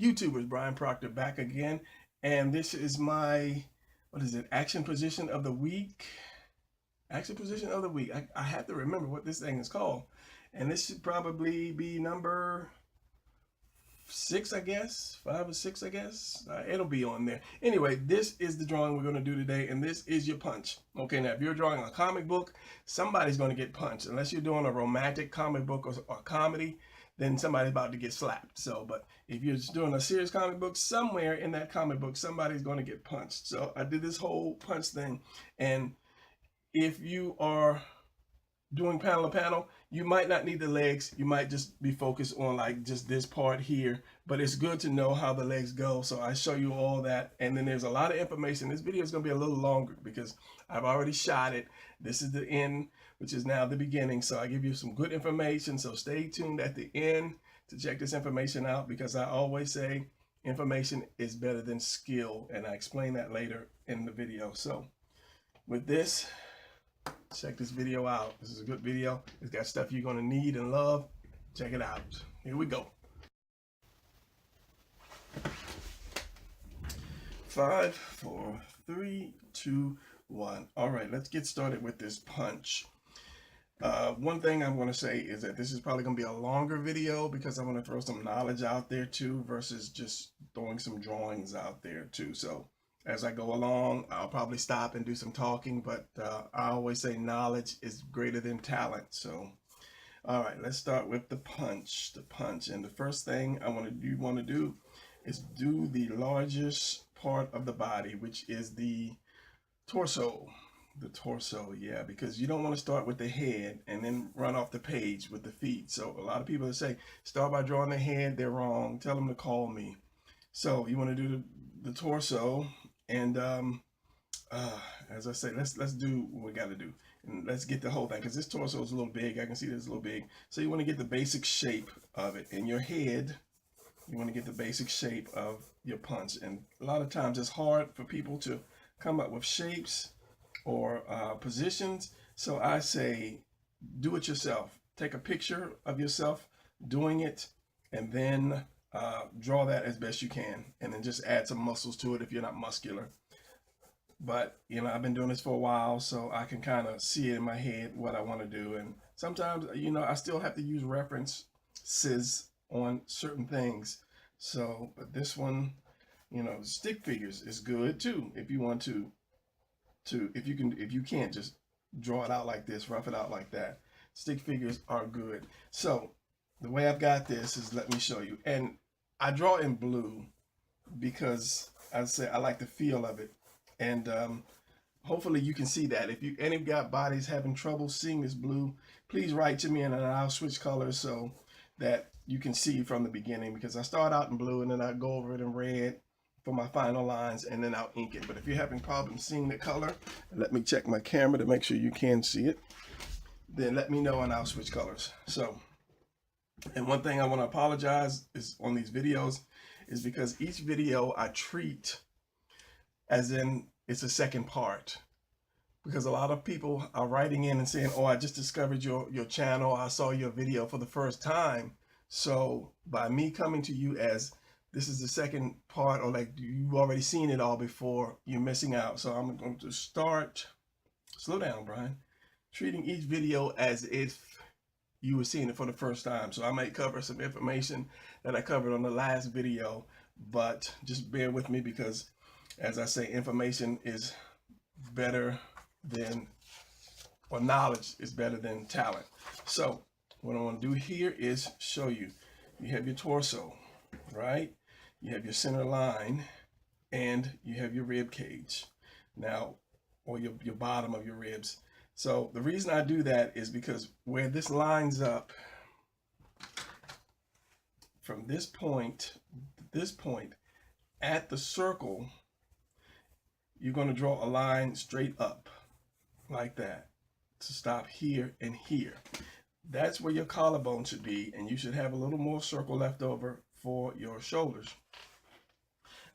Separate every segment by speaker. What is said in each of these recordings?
Speaker 1: YouTubers, Brian Proctor back again, and this is my, what is it, action position of the week. Action position of the week. I have to remember what this thing is called, and this should probably be number 6, I guess, 5 or 6, I guess. It'll be on there. Anyway, this is the drawing we're going to do today, and this is your punch. Okay, now if you're drawing a comic book, somebody's going to get punched. Unless you're doing a romantic comic book or comedy, then somebody's about to get slapped. So, but if you're just doing a serious comic book, somewhere in that comic book, somebody's going to get punched. So I did this whole punch thing, and if you are doing panel to panel, you might not need the legs. You might just be focused on like just this part here, but it's good to know how the legs go. So I show you all that. And then there's a lot of information. This video is going to be a little longer because I've already shot it. This is the end, which is now the beginning. So I give you some good information. So stay tuned at the end to check this information out, because I always say information is better than skill. And I explain that later in the video. So with this, check this video out. This is a good video. It's got stuff you're going to need and love. Check it out. Here we go. 5, 4, 3, 2, 1. All right, let's get started with this punch. One thing I'm going to say is that this is probably going to be a longer video because I'm going to throw some knowledge out there too, versus just throwing some drawings out there too. So as I go along, I'll probably stop and do some talking, but I always say knowledge is greater than talent. So, all right, let's start with the punch. And the first thing you want to do is do the largest part of the body, which is the torso. The torso, yeah, because you don't want to start with the head and then run off the page with the feet. So a lot of people that say start by drawing the head, they're wrong. Tell them to call me. So you want to do the torso. And as I say, let's do what we got to do, and let's get the whole thing, because this torso is a little big. I can see this is a little big. So you want to get the basic shape of it. In your head, you want to get the basic shape of your punch. And a lot of times it's hard for people to come up with shapes or positions. So I say, do it yourself. Take a picture of yourself doing it, and then draw that as best you can, and then just add some muscles to it if you're not muscular. But you know, I've been doing this for a while, so I can kind of see it in my head what I want to do. And sometimes, you know, I still have to use references on certain things. So, but this one, you know, stick figures is good too if you want to if you can't just draw it out like this, rough it out like that. Stick figures are good. So the way I've got this is, let me show you. And I draw in blue because I say I like the feel of it. And hopefully you can see that. If any of got bodies having trouble seeing this blue, please write to me and then I'll switch colors so that you can see from the beginning, because I start out in blue and then I go over it in red for my final lines and then I'll ink it. But if you're having problems seeing the color, let me check my camera to make sure you can see it. Then let me know and I'll switch colors. So, and one thing I want to apologize is on these videos is because each video I treat as in it's a second part, because a lot of people are writing in and saying, oh, I just discovered your channel, I saw your video for the first time. So by me coming to you as this is the second part, or like you've already seen it all before, you're missing out. So I'm going to start, slow down, Brian, treating each video as if you were seeing it for the first time. So I might cover some information that I covered on the last video, but just bear with me, because as I say, information is better than, or knowledge is better than talent. So what I want to do here is show you. You have your torso, right? You have your center line, and you have your rib cage. Now, or your bottom of your ribs. So the reason I do that is because where this lines up from this point to this point at the circle, you're going to draw a line straight up like that to stop here and here. That's where your collarbone should be, and you should have a little more circle left over for your shoulders.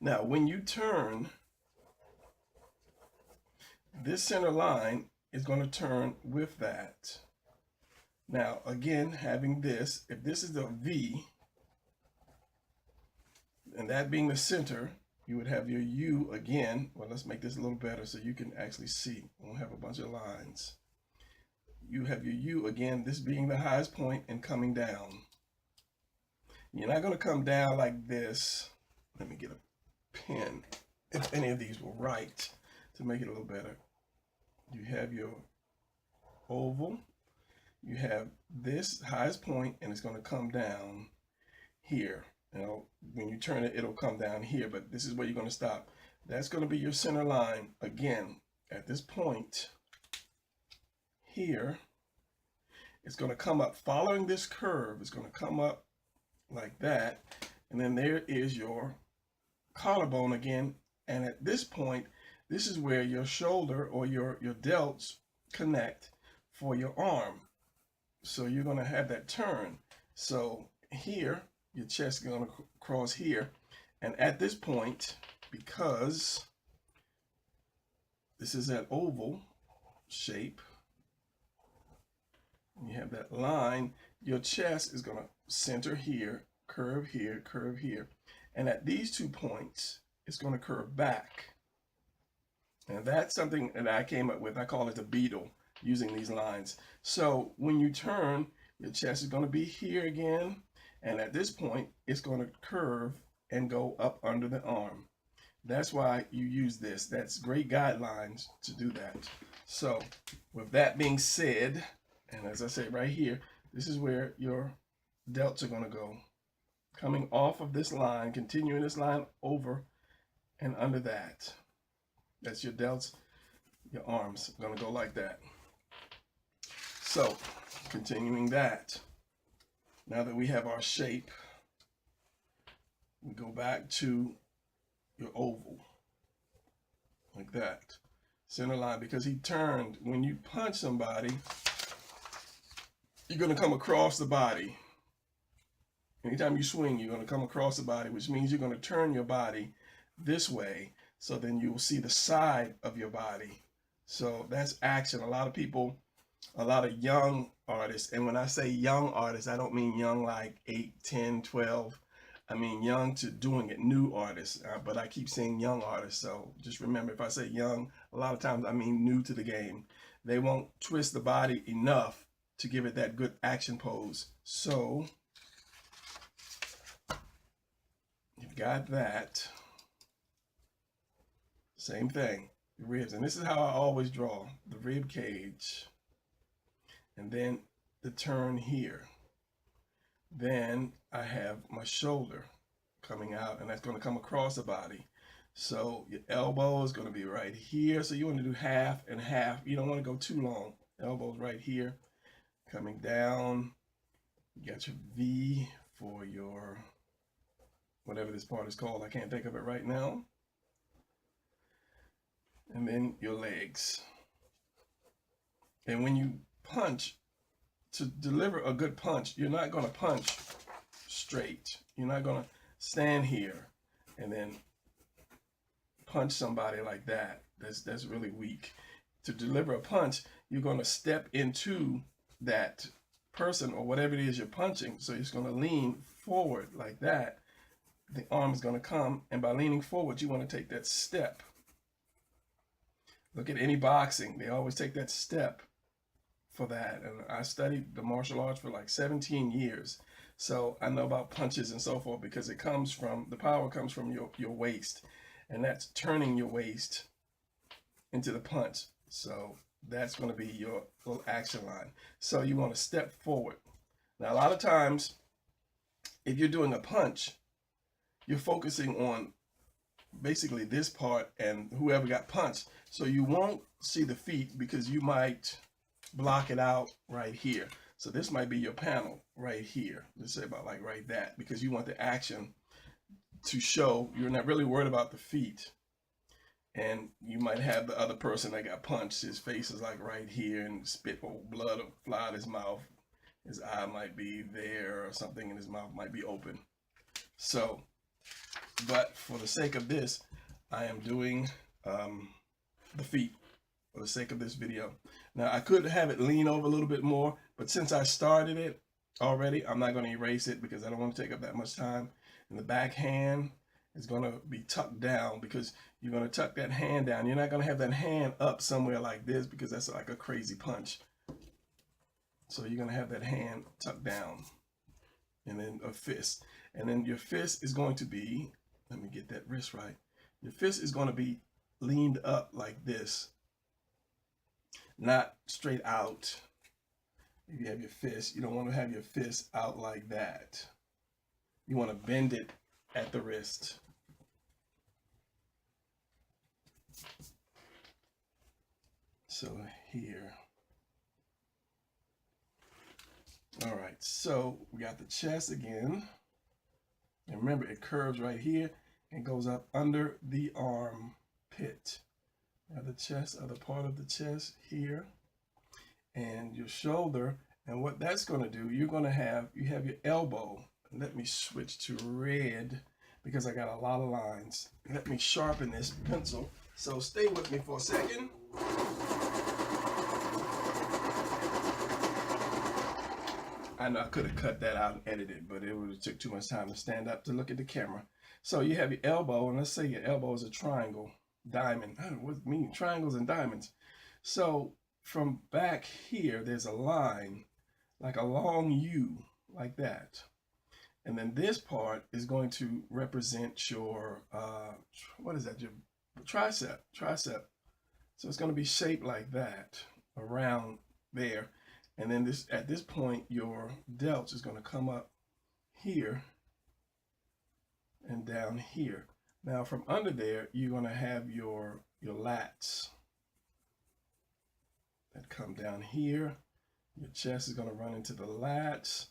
Speaker 1: Now, when you turn, this center line is going to turn with that. Now, again, having this, if this is a V, And that being the center, you would have your U again. Well, let's make this a little better so you can actually see. We won't have a bunch of lines. You have your U again, this being the highest point and coming down. You're not going to come down like this. Let me get a pen, if any of these will write to make it a little better. You have your oval. You have this highest point, and it's going to come down here. You know, when you turn it, it'll come down here, but this is where you're going to stop. That's going to be your center line. Again, at this point here, it's going to come up following this curve. It's going to come up like that, and then there is your collarbone again. And at this point, this is where your shoulder or your delts connect for your arm. So you're going to have that turn. So here, your chest is going to cross here. And at this point, because this is that oval shape, you have that line, your chest is going to center here, curve here, curve here. And at these 2 points, it's going to curve back. And that's something that I came up with. I call it a beetle, using these lines. So when you turn, your chest is going to be here again. And at this point, it's going to curve and go up under the arm. That's why you use this. That's great guidelines to do that. So with that being said, and as I say right here, this is where your delts are going to go. Coming off of this line, continuing this line over and under that. That's your delts. Your arms are going to go like that. So continuing that, now that we have our shape, we go back to your oval like that. Center line, because he turned. When you punch somebody, you're going to come across the body. Anytime you swing, you're going to come across the body, which means you're going to turn your body this way. So then you will see the side of your body. So that's action. A lot of people, a lot of young artists, and when I say young artists, I don't mean young like 8, 10, 12. I mean young to doing it, new artists. But I keep saying young artists. So just remember, if I say young, a lot of times I mean new to the game. They won't twist the body enough to give it that good action pose. So you've got that. Same thing, the ribs. And this is how I always draw the rib cage. And then the turn here. Then I have my shoulder coming out, and that's going to come across the body. So your elbow is going to be right here. So you want to do half and half. You don't want to go too long. Elbow's right here. Coming down. You got your V for your, whatever this part is called. I can't think of it right now. And then your legs. And when you punch, to deliver a good punch, you're not going to punch straight. You're not going to stand here and then punch somebody like that. That's really weak. To deliver a punch, you're going to step into that person or whatever it is you're punching. So it's going to lean forward like that. The arm is going to come, and by leaning forward, you want to take that step. Look at any boxing. They always take that step for that. And I studied the martial arts for like 17 years. So I know about punches and so forth, because it comes from, the power comes from your waist. And that's turning your waist into the punch. So that's going to be your little action line. So you want to step forward. Now, a lot of times, if you're doing a punch, you're focusing on basically this part and whoever got punched. So you won't see the feet because you might block it out right here. So this might be your panel right here. Let's say about like right that, because you want the action to show you're not really worried about the feet. And you might have the other person that got punched, his face is like right here, and spit or blood will fly out his mouth. His eye might be there or something, and his mouth might be open. So, but for the sake of this, I am doing the feet for the sake of this video. Now, I could have it lean over a little bit more, but since I started it already, I'm not going to erase it because I don't want to take up that much time. In the backhand, is going to be tucked down, because you're going to tuck that hand down. You're not going to have that hand up somewhere like this, because that's like a crazy punch. So you're going to have that hand tucked down, and then a fist. And then your fist is going to be, let me get that wrist right. Your fist is going to be leaned up like this, not straight out. If you have your fist, you don't want to have your fist out like that. You want to bend it at the wrist. So here. All right, so we got the chest again. And remember, it curves right here and goes up under the armpit. Now the chest, other part of the chest here. And your shoulder, and what that's going to do, you're going to have, you have your elbow. Let me switch to red because I got a lot of lines. Let me sharpen this pencil. So stay with me for a second. I know I could have cut that out and edited, but it would have took too much time to stand up to look at the camera. So you have your elbow, and let's say your elbow is a triangle, diamond. I don't know what mean triangles and diamonds. So from back here, there's a line, like a long U, like that. And then this part is going to represent your, what is that, your tricep. So it's going to be shaped like that, around there. And then this, at this point, your delts is going to come up here and down here. Now from under there, you're going to have your lats that come down here. Your chest is going to run into the lats.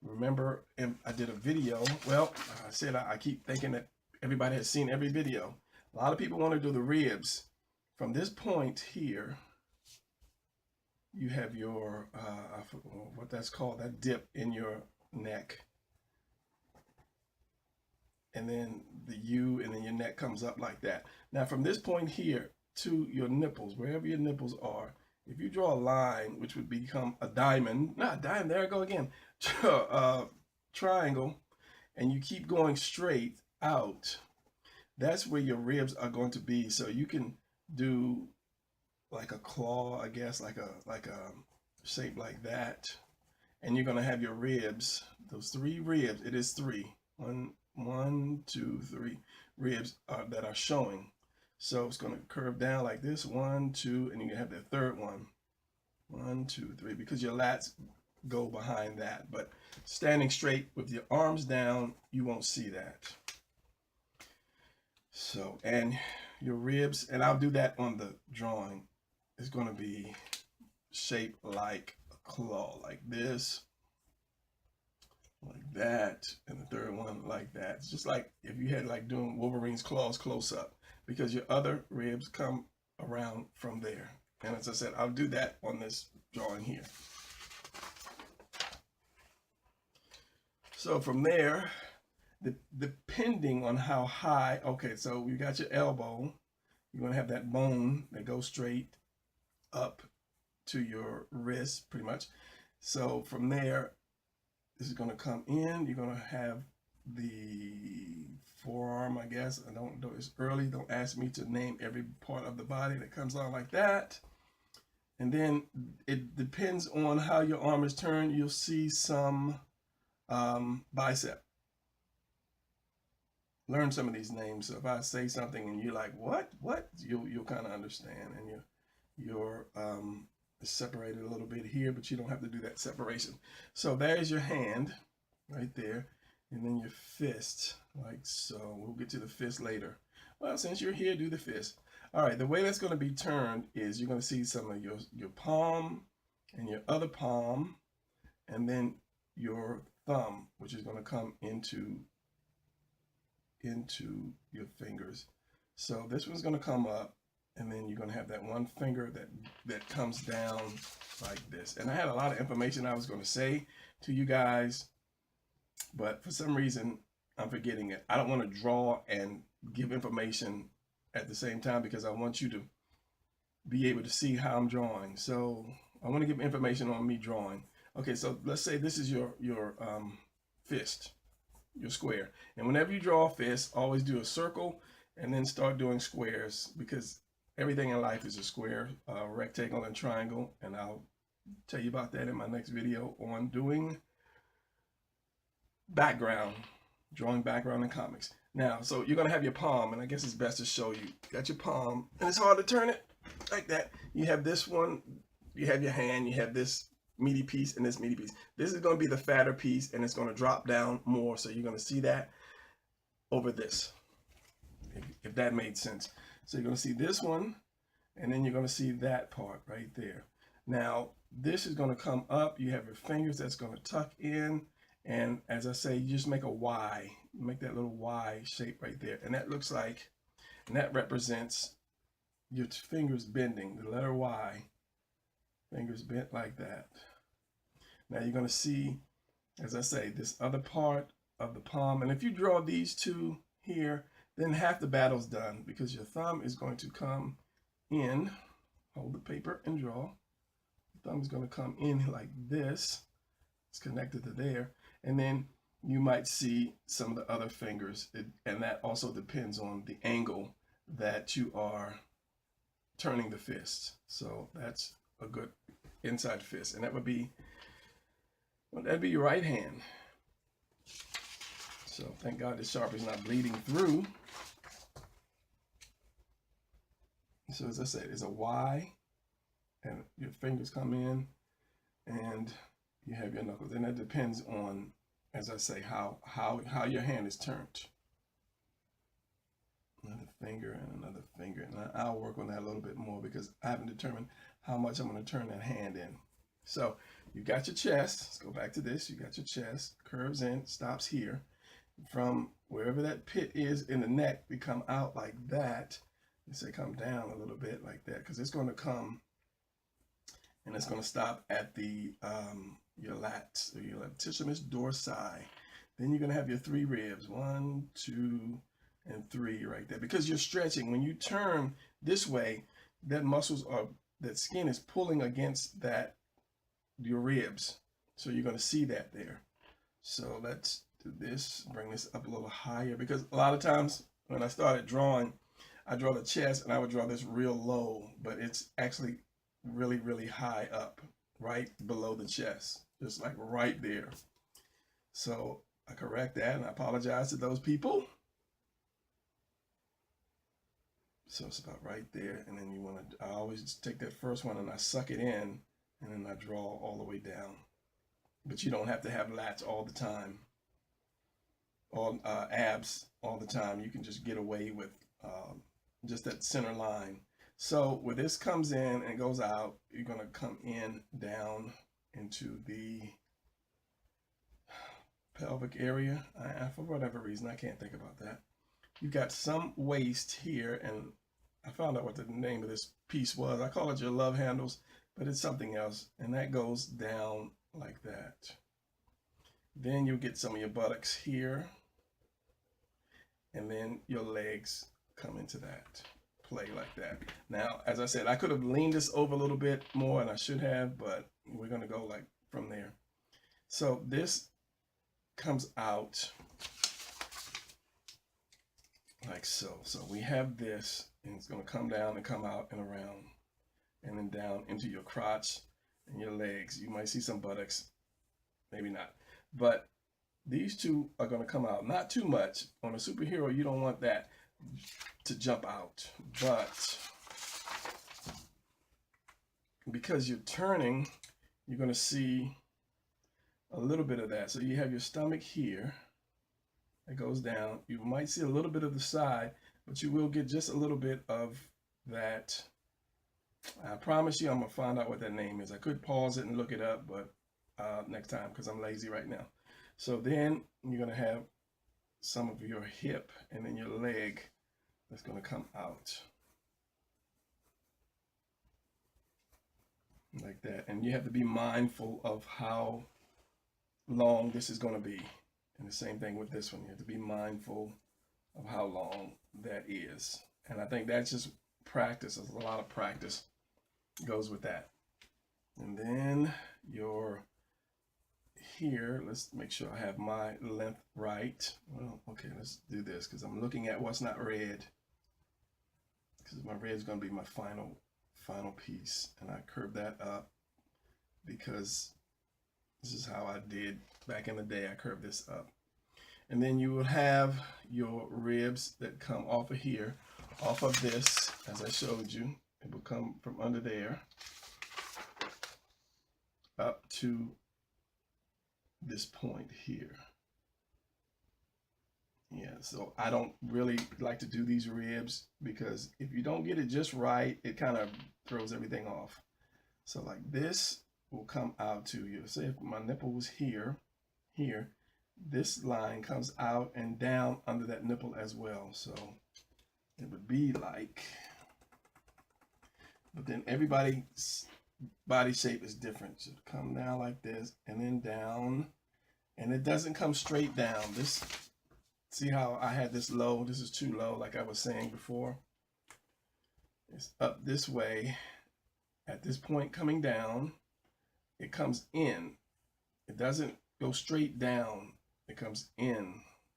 Speaker 1: Remember, I did a video. Well, I said I keep thinking that everybody has seen every video. A lot of people want to do the ribs. From this point here, you have your, I forget what that's called, that dip in your neck. And then the U, and then your neck comes up like that. Now from this point here to your nipples, wherever your nipples are, if you draw a line, which would become a diamond, not a diamond, there I go again, triangle, and you keep going straight out, that's where your ribs are going to be. So you can do like a claw, I guess, like a shape like that, and you're gonna have your ribs, those 3 ribs. It is 3, 1, 2, 3 ribs that are showing. So it's going to curve down like this, 1, 2, and you have the third one, 1, 2, 3, because your lats go behind that. But standing straight with your arms down, you won't see that. So, and your ribs, and I'll do that on the drawing, is going to be shaped like a claw, like this, like that, and the third one like that. It's just like if you had like doing Wolverine's claws close up, because your other ribs come around from there. And as I said, I'll do that on this drawing here. So from there, depending on how high, okay, so you got your elbow, you're gonna have that bone that goes straight up to your wrist, pretty much. So from there, this is gonna come in, you're gonna have the forearm, I guess. I don't know, it's early, don't ask me to name every part of the body that comes on like that. And then it depends on how your arm is turned. You'll see some bicep. Learn some of these names. So if I say something and you're like, what, you'll kind of understand. And your is separated a little bit here, but you don't have to do that separation. So there's your hand right there. And then your fist, like so. We'll get to the fist later. Well, since you're here, do the fist. All right, the way that's going to be turned is you're going to see some of your palm and your other palm, and then your thumb, which is going to come into your fingers. So this one's going to come up, and then you're going to have that one finger that comes down like this. And I had a lot of information I was going to say to you guys, but for some reason, I'm forgetting it. I don't want to draw and give information at the same time because I want you to be able to see how I'm drawing. So I want to give information on me drawing. Okay, so let's say this is your fist. your square. And whenever you draw a fist, always do a circle and then start doing squares, because everything in life is a square, rectangle, and triangle. And I'll tell you about that in my next video on doing background, drawing background in comics. Now, so you're going to have your palm, and I guess it's best to show you. Got your palm, and it's hard to turn it like that. You have this one, you have your hand, you have this meaty piece and this meaty piece. This is going to be the fatter piece, and it's going to drop down more. So you're going to see that over this, if that made sense. So you're going to see this one, and then you're going to see that part right there. Now, this is going to come up. You have your fingers that's going to tuck in. And as I say, you just make a Y. You make that little Y shape right there. And that looks like, and that represents your fingers bending, the letter Y. Fingers bent like that. Now you're going to see, as I say, this other part of the palm. And if you draw these two here, then half the battle's done, because your thumb is going to come in. Hold the paper and draw. The thumb is going to come in like this. It's connected to there. And then you might see some of the other fingers. And that also depends on the angle that you are turning the fist. So that's a good inside fist. And that would be, well, that'd be your right hand. So thank God the Sharpie's not bleeding through. So as I said, it's a Y, and your fingers come in, and you have your knuckles. And that depends on, as I say, how your hand is turned. Another finger and another finger. And I'll work on that a little bit more, because I haven't determined how much I'm going to turn that hand in. So you got your chest. Let's go back to this. You got your chest, curves in, stops here. From wherever that pit is in the neck, we come out like that. You say come down a little bit like that, because it's going to come and it's going to stop at the your lats, or your latissimus dorsi. Then you're going to have your three ribs, 1, 2, and 3 right there, because you're stretching. When you turn this way, that muscles are, that skin is pulling against that, your ribs. So you're going to see that there. So let's do this, bring this up a little higher, because a lot of times when I started drawing, I draw the chest and I would draw this real low, but it's actually really, really high up, right below the chest, just like right there. So I correct that, and I apologize to those people. So it's about right there. And then you want to, I always take that first one and I suck it in, and then I draw all the way down. But you don't have to have lats all the time, or abs all the time. You can just get away with just that center line. So where this comes in and goes out, you're going to come in down into the pelvic area. For whatever reason, I can't think about that. You've got some waist here, and I found out what the name of this piece was. I call it your love handles, but it's something else. And that goes down like that. Then you'll get some of your buttocks here, and then your legs come into that play like that. Now, as I said, I could have leaned this over a little bit more, and I should have, but we're going to go like from there. So this comes out like so. So we have this, and it's going to come down and come out and around, and then down into your crotch and your legs. You might see some buttocks, maybe not, but these two are going to come out. Not too much. On a superhero, you don't want that to jump out, but because you're turning, you're going to see a little bit of that. So you have your stomach here. It goes down. You might see a little bit of the side, but you will get just a little bit of that. I promise you I'm going to find out what that name is. I could pause it and look it up, but next time, because I'm lazy right now. So then you're going to have some of your hip, and then your leg that's going to come out like that. And you have to be mindful of how long this is going to be. And the same thing with this one. You have to be mindful of how long that is. And I think that's just practice. There's a lot of practice goes with that. And then your here, let's make sure I have my length right. Well, okay, let's do this because I'm looking at what's not red. Because my red is going to be my final piece. And I curve that up because this is how I did back in the day. I curved this up. And then you will have your ribs that come off of here, off of this, as I showed you. It will come from under there up to this point here. Yeah, so I don't really like to do these ribs because if you don't get it just right, it kind of throws everything off. So like this will come out to you. Say if my nipple was here, this line comes out and down under that nipple as well. So it would be like, but then everybody's body shape is different. So come down like this and then down, and it doesn't come straight down. This, see how I had this low? This is too low, like I was saying before. It's up this way. At this point coming down, it comes in. It doesn't go straight down. It comes in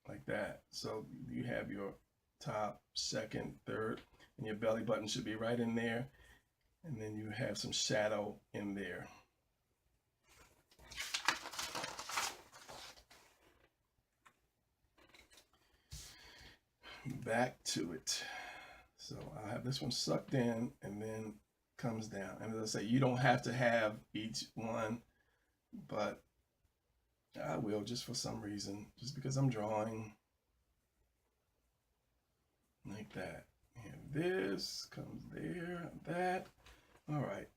Speaker 1: like that. So you have your top, second, third, and your belly button should be right in there. And then you have some shadow in there. Back to it. So I have this one sucked in and then comes down. And as I say, you don't have to have each one, but I will just for some reason, just because I'm drawing like that. And this comes there, that. All right.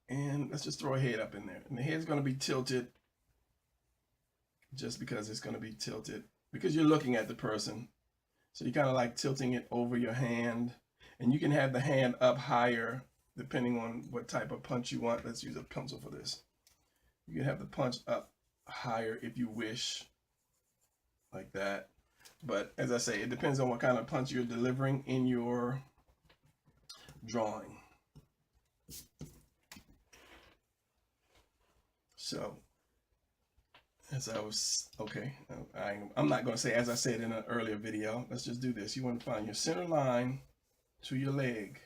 Speaker 1: And let's just throw a head up in there. And the head's going to be tilted just because it's going to be tilted because you're looking at the person. So you're kind of like tilting it over your hand, and you can have the hand up higher depending on what type of punch you want. Let's use a pencil for this. You can have the punch up higher if you wish, like that. But as I say, it depends on what kind of punch you're delivering in your drawing. So as I was, okay, I'm not going to say as I said in an earlier video. Let's just do this. You want to find your center line to your leg.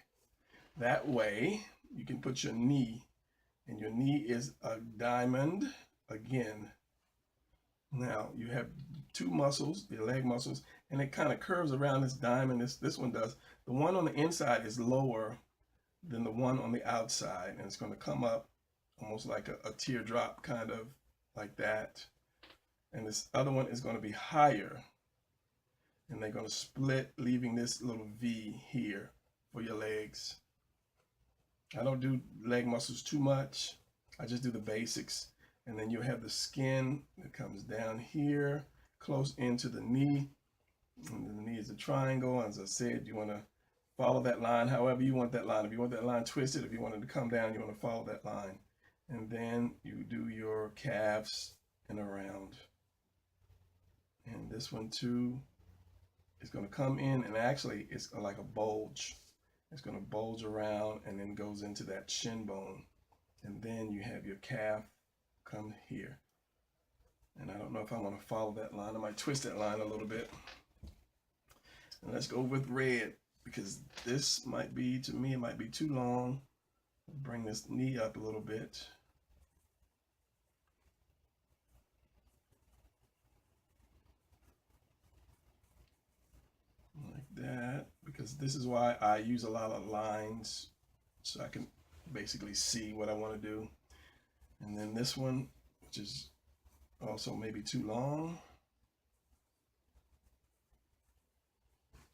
Speaker 1: That way you can put your knee, and your knee is a diamond again. Now you have two muscles, the leg muscles, and it kind of curves around this diamond. This one does. The one on the inside is lower than the one on the outside, and it's going to come up almost like a teardrop, kind of like that. And this other one is going to be higher, and they're going to split, leaving this little V here for your legs. I don't do leg muscles too much. I just do the basics. And then you have the skin that comes down here, close into the knee. And the knee is a triangle. As I said, you want to follow that line however you want that line. If you want that line twisted, if you want it to come down, you want to follow that line. And then you do your calves and around. And this one too is going to come in, and actually it's like a bulge. It's going to bulge around and then goes into that shin bone. And then you have your calf come here. And I don't know if I want to follow that line. I might twist that line a little bit. And let's go with red, because this might be, to me, it might be too long. Bring this knee up a little bit. Like that, because this is why I use a lot of lines, so I can basically see what I want to do. And then this one, which is also maybe too long.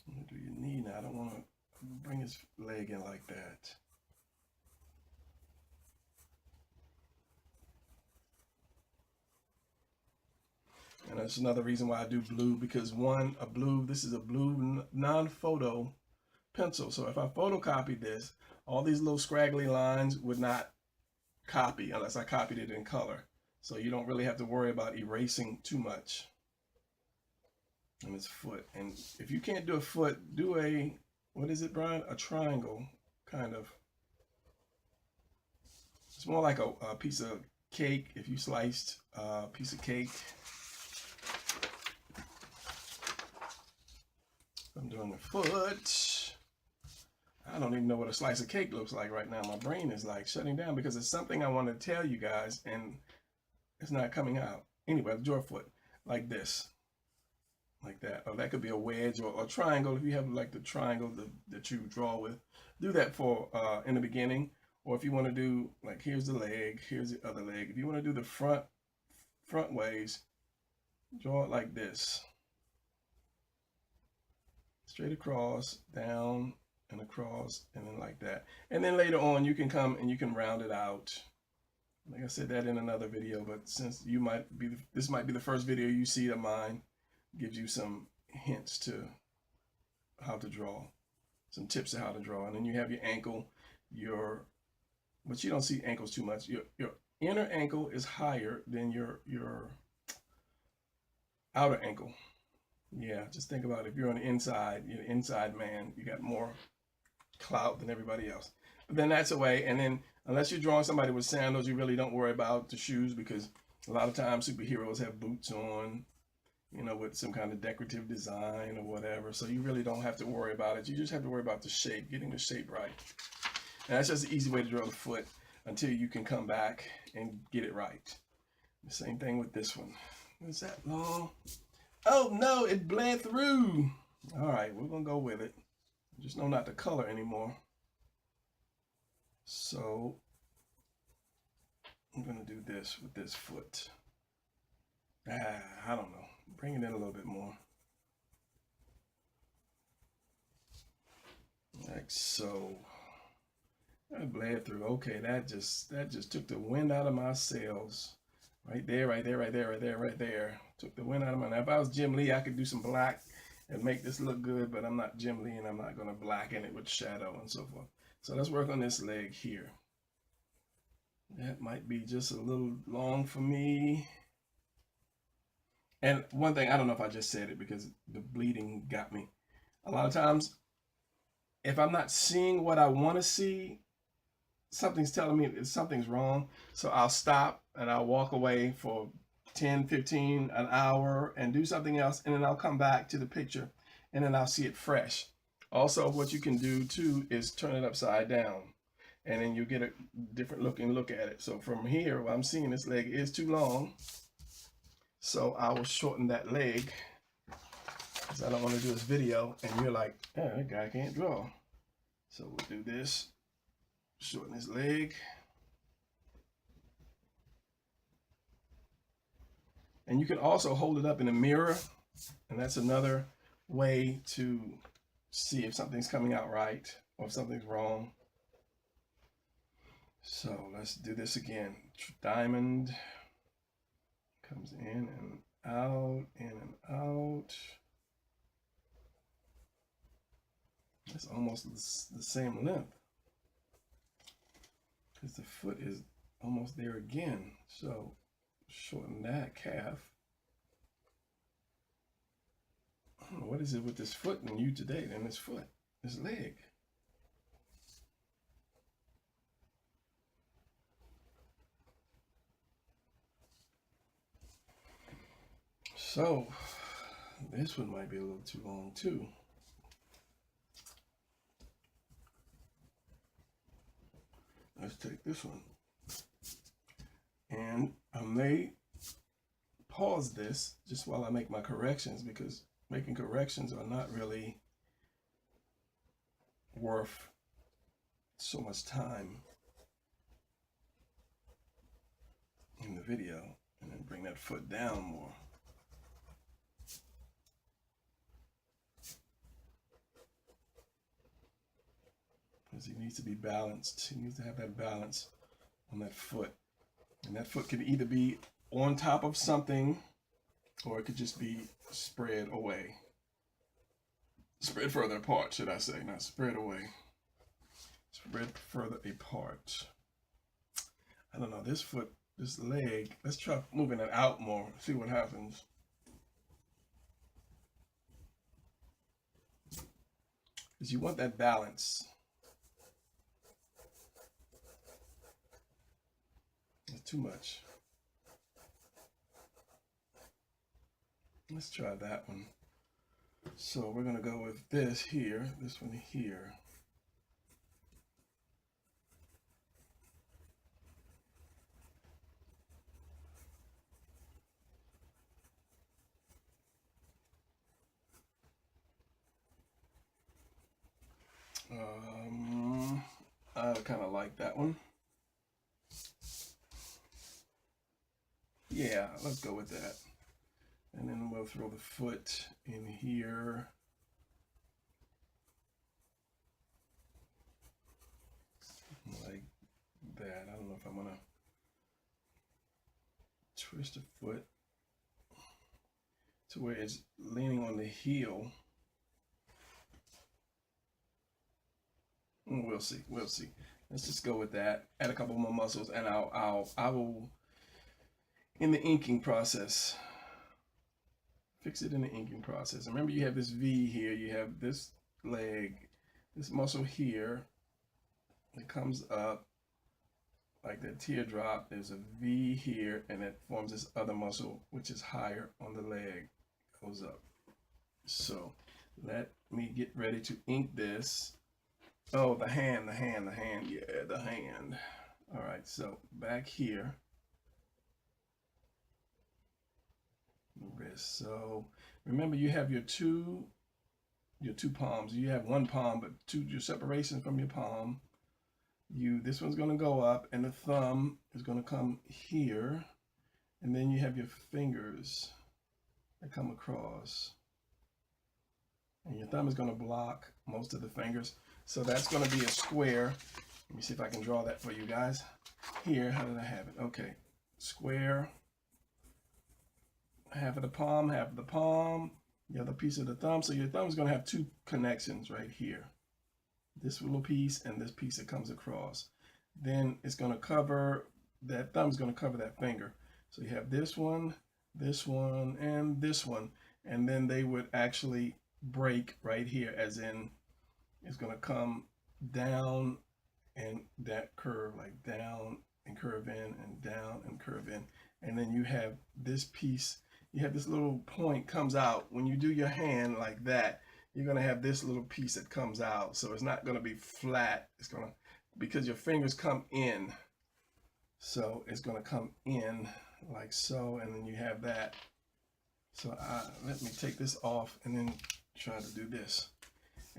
Speaker 1: I'm gonna do your knee now. I don't want to bring his leg in like that. And that's another reason why I do blue, because this is a blue non-photo pencil. So if I photocopied this, all these little scraggly lines would not copy unless I copied it in color. So you don't really have to worry about erasing too much. And it's foot. And if you can't do a foot, do a, what is it, Brian? A triangle, kind of. It's more like a piece of cake, if you sliced a piece of cake. I'm doing the foot. I don't even know what a slice of cake looks like right now. My brain is like shutting down because it's something I want to tell you guys and it's not coming out. Anyway, draw a foot like this, like that. Or that could be a wedge or a triangle. If you have like the triangle that you draw with, do that for in the beginning. Or if you want to do like, here's the leg, here's the other leg. If you want to do the front ways, draw it like this. Straight across, down and across, and then like that. And then later on you can come and you can round it out. Like I said that in another video, but since you might be, this might be the first video you see of mine, gives you some hints to how to draw, some tips of how to draw. And then you have your ankle, but you don't see ankles too much. Your inner ankle is higher than your outer ankle. Yeah, just think about it. If you're on the inside, you're an inside man, you got more clout than everybody else. But then that's away. And then unless you're drawing somebody with sandals, you really don't worry about the shoes, because a lot of times superheroes have boots on, you know, with some kind of decorative design or whatever. So you really don't have to worry about it. You just have to worry about the shape, getting the shape right. And that's just an easy way to draw the foot until you can come back and get it right. The same thing with this one. Is that long? Oh no, it bled through. All right, we're gonna go with it. Just know not to color anymore. So I'm gonna do this with this foot. I don't know. Bring it in a little bit more. Like so. I bled through. Okay, that just took the wind out of my sails. Right there, right there, right there, right there, right there. Took the wind out of my. Now, if I was Jim Lee, I could do some black and make this look good, but I'm not Jim Lee, and I'm not going to blacken it with shadow and so forth. So let's work on this leg here. That might be just a little long for me. And one thing, I don't know if I just said it because the bleeding got me. A lot of times, if I'm not seeing what I want to see, something's telling me something's wrong. So I'll stop and I'll walk away for 10, 15, an hour and do something else. And then I'll come back to the picture and then I'll see it fresh. Also, what you can do too is turn it upside down and then you get a different looking look at it. So from here, what I'm seeing, this leg is too long. So I will shorten that leg because I don't want to do this video. And you're like, oh, that guy can't draw. So we'll do this. Shorten his leg. And you can also hold it up in a mirror. And that's another way to see if something's coming out right or if something's wrong. So let's do this again. Diamond comes in and out, in and out. It's almost the same length, because the foot is almost there again. So shorten that calf. I don't know, what is it with this foot and you today and this foot, this leg? So this one might be a little too long too. Let's take this one. And I may pause this just while I make my corrections, because making corrections are not really worth so much time in the video. And then bring that foot down more. Because he needs to be balanced. He needs to have that balance on that foot. And that foot can either be on top of something or it could just be spread away. Spread further apart, should I say, not spread away. Spread further apart. I don't know, this foot, this leg, let's try moving it out more, see what happens. Because you want that balance. Let's too much. Let's try that one. So we're going to go with this here, this one here. I kind of like that one. Yeah, let's go with that. And then we'll throw the foot in here. Like that. I don't know if I'm gonna twist the foot to where it's leaning on the heel. We'll see. We'll see. Let's just go with that. Add a couple more muscles, and I will in the inking process. Fix it in the inking process. Remember, you have this V here. You have this leg, this muscle here. It comes up like that teardrop. There's a V here, and it forms this other muscle, which is higher on the leg. Goes up. So let me get ready to ink this. Oh, the hand. Yeah, the hand. All right, so back here. Wrist. So remember, you have your two palms. You have one palm, but your separation from your palm. This one's going to go up, and the thumb is going to come here, and then you have your fingers that come across, and your thumb is going to block most of the fingers. So that's going to be a square. Let me see if I can draw that for you guys. Here, how did I have it? Okay, square. Half of the palm, the other piece of the thumb. So your thumb is going to have two connections right here. This little piece and this piece that comes across. Then it's going to cover, that thumb's going to cover that finger. So you have this one, and this one. And then they would actually break right here, as in it's going to come down and that curve, like down and curve in and down and curve in. And then you have this piece. You have this little point comes out. When you do your hand like that, you're going to have this little piece that comes out. So it's not going to be flat. It's going to, because your fingers come in. So it's going to come in like so, and then you have that. So let me take this off and then try to do this.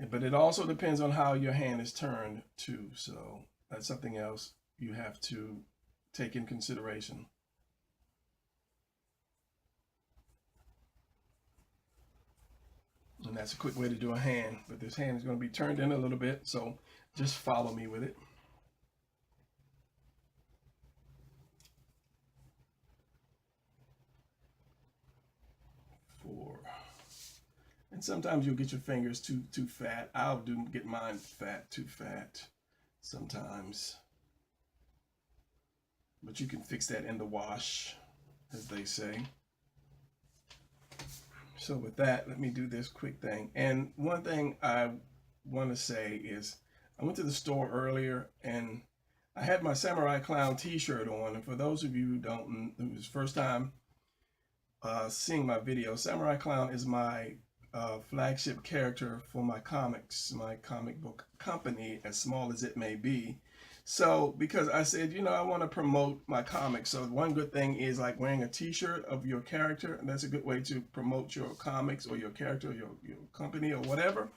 Speaker 1: But it also depends on how your hand is turned too. So that's something else you have to take in consideration. And that's a quick way to do a hand, but this hand is going to be turned in a little bit, so just follow me with it. Four. And sometimes you'll get your fingers too fat. I'll get mine too fat sometimes. But you can fix that in the wash, as they say. So with that, let me do this quick thing. And one thing I want to say is, I went to the store earlier and I had my Samurai Clown t-shirt on. And for those of you who don't, who's first time seeing my video, Samurai Clown is my flagship character for my comics, my comic book company, as small as it may be. So because I said, you know, I want to promote my comics. So one good thing is like wearing a t-shirt of your character. And that's a good way to promote your comics or your character, or your company or whatever.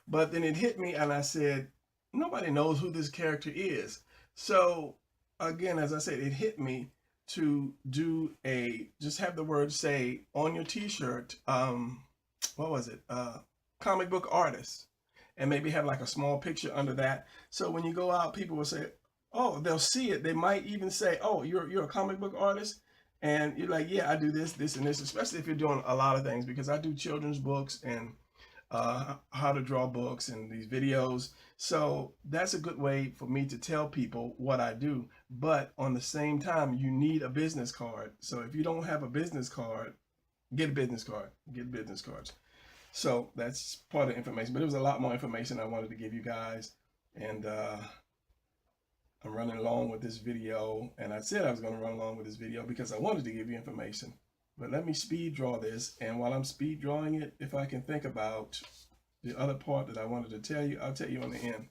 Speaker 1: But then it hit me and I said, nobody knows who this character is. So again, as I said, it hit me to do just have the word say on your t-shirt, what was it? Comic book artist. And maybe have like a small picture under that. So when you go out, people will say, oh, they'll see it. They might even say, oh, you're a comic book artist. And you're like, yeah, I do this, this, and this, especially if you're doing a lot of things, because I do children's books and how to draw books and these videos. So that's a good way for me to tell people what I do. But on the same time, you need a business card. So if you don't have a business card, get a business card, get business cards. So that's part of the information, but it was a lot more information I wanted to give you guys. And I'm running along with this video, and I said I was going to run along with this video because I wanted to give you information. But let me speed draw this, and while I'm speed drawing it, if I can think about the other part that I wanted to tell you, I'll tell you on the end.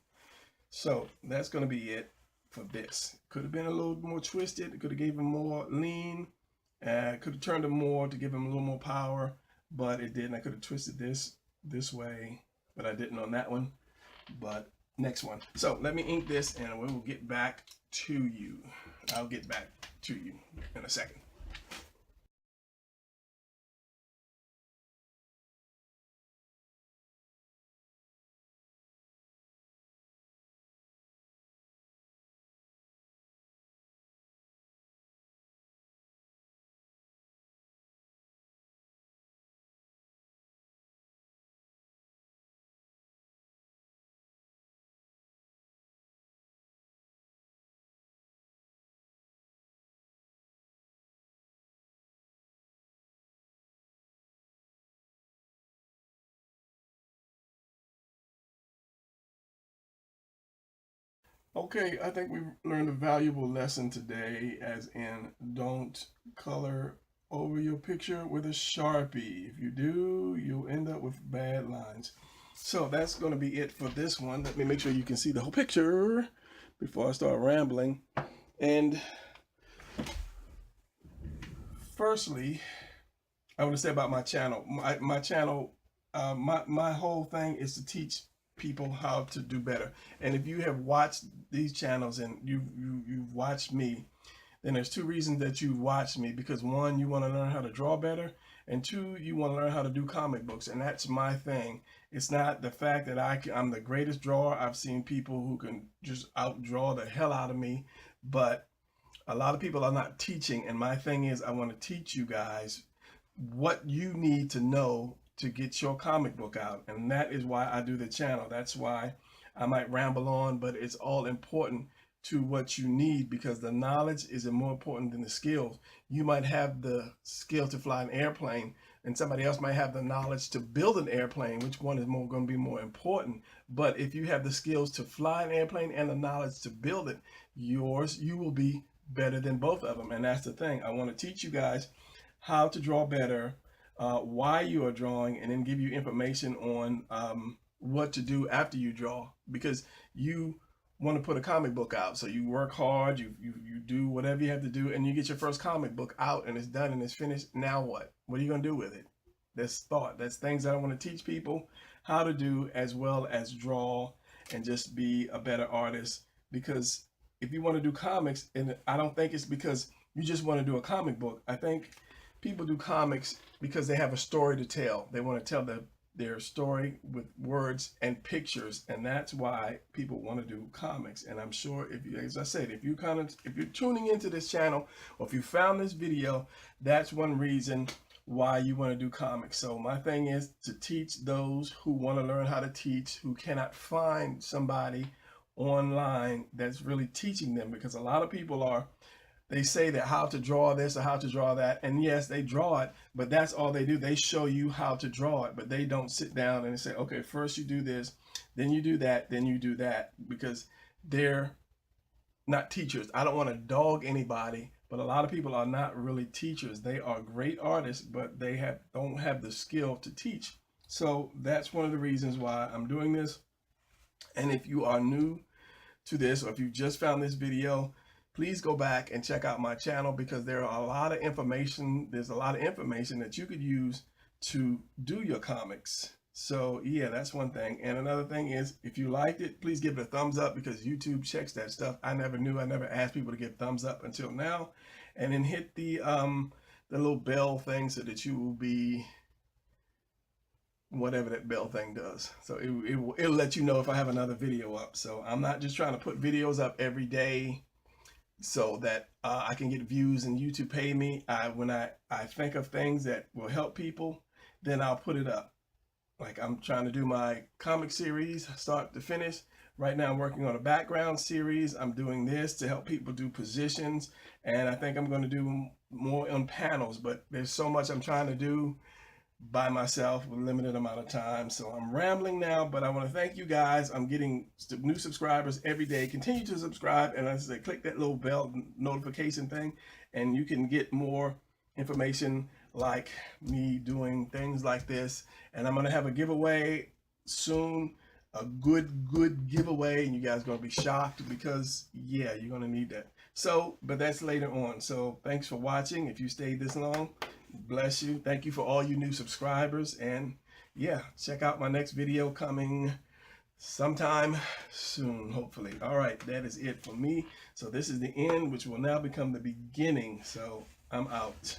Speaker 1: So that's going to be it for this. Could have been a little more twisted. It could have gave him more lean. Could have turned him more to give him a little more power, but it didn't. I could have twisted this way, but I didn't on that one. But next one. So let me ink this, and we will get back to you. I'll get back to you in a second. Okay, I think we've learned a valuable lesson today, as in don't color over your picture with a Sharpie. If you do, you'll end up with bad lines. So that's going to be it for this one. Let me make sure you can see the whole picture before I start rambling. And firstly, I want to say about my channel. My channel, my whole thing is to teach people how to do better. And if you have watched these channels and you've watched me, then there's two reasons that you watch me. Because one, you want to learn how to draw better, and two, you want to learn how to do comic books. And that's my thing. It's not the fact that I'm the greatest drawer. I've seen people who can just outdraw the hell out of me, but a lot of people are not teaching. And my thing is, I want to teach you guys what you need to know to get your comic book out. And that is why I do the channel. That's why I might ramble on, but it's all important to what you need, because the knowledge is more important than the skills. You might have the skill to fly an airplane, and somebody else might have the knowledge to build an airplane. Which one is going to be more important? But if you have the skills to fly an airplane and the knowledge to build it, you will be better than both of them. And that's the thing. I want to teach you guys how to draw better, why you are drawing, and then give you information on what to do after you draw, because you want to put a comic book out. So you work hard, you do whatever you have to do, and you get your first comic book out, and it's done and it's finished. Now what? What are you going to do with it? That's thought. That's things that I want to teach people how to do, as well as draw and just be a better artist. Because if you want to do comics, and I don't think it's because you just want to do a comic book. I think people do comics because they have a story to tell. They want to tell their story with words and pictures, and that's why people want to do comics. And I'm sure, if you, as I said, if you're tuning into this channel, or if you found this video, that's one reason why you want to do comics. So my thing is to teach those who want to learn how to teach, who cannot find somebody online that's really teaching them. Because a lot of people they say that how to draw this or how to draw that, and yes, they draw it, but that's all they do. They show you how to draw it, but they don't sit down and say, okay, first you do this, then you do that, then you do that, because they're not teachers. I don't want to dog anybody, but a lot of people are not really teachers. They are great artists, but they don't have the skill to teach. So that's one of the reasons why I'm doing this. And if you are new to this, or if you just found this video, please go back and check out my channel, because there are a lot of information. There's a lot of information that you could use to do your comics. So yeah, that's one thing. And another thing is, if you liked it, please give it a thumbs up, because YouTube checks that stuff. I never asked people to give thumbs up until now. And then hit the little bell thing so that you will be whatever that bell thing does. So it'll let you know if I have another video up. So I'm not just trying to put videos up every day so that I can get views and YouTube pay me. When I think of things that will help people, then I'll put it up. Like, I'm trying to do my comic series start to finish. Right now I'm working on a background series. I'm doing this to help people do positions, and I think I'm going to do more on panels. But there's so much I'm trying to do, by myself with a limited amount of time. So I'm rambling now, but I want to thank you guys. I'm getting new subscribers every day. Continue to subscribe, and as I say, click that little bell notification thing, and you can get more information like me doing things like this. And I'm going to have a giveaway soon, a good giveaway, and you guys are going to be shocked because yeah, you're going to need that. So, but that's later on. So thanks for watching. If you stayed this long, bless you. Thank you for all you new subscribers, and yeah, check out my next video coming sometime soon, hopefully. All right, that is it for me. So this is the end, which will now become the beginning. So I'm out.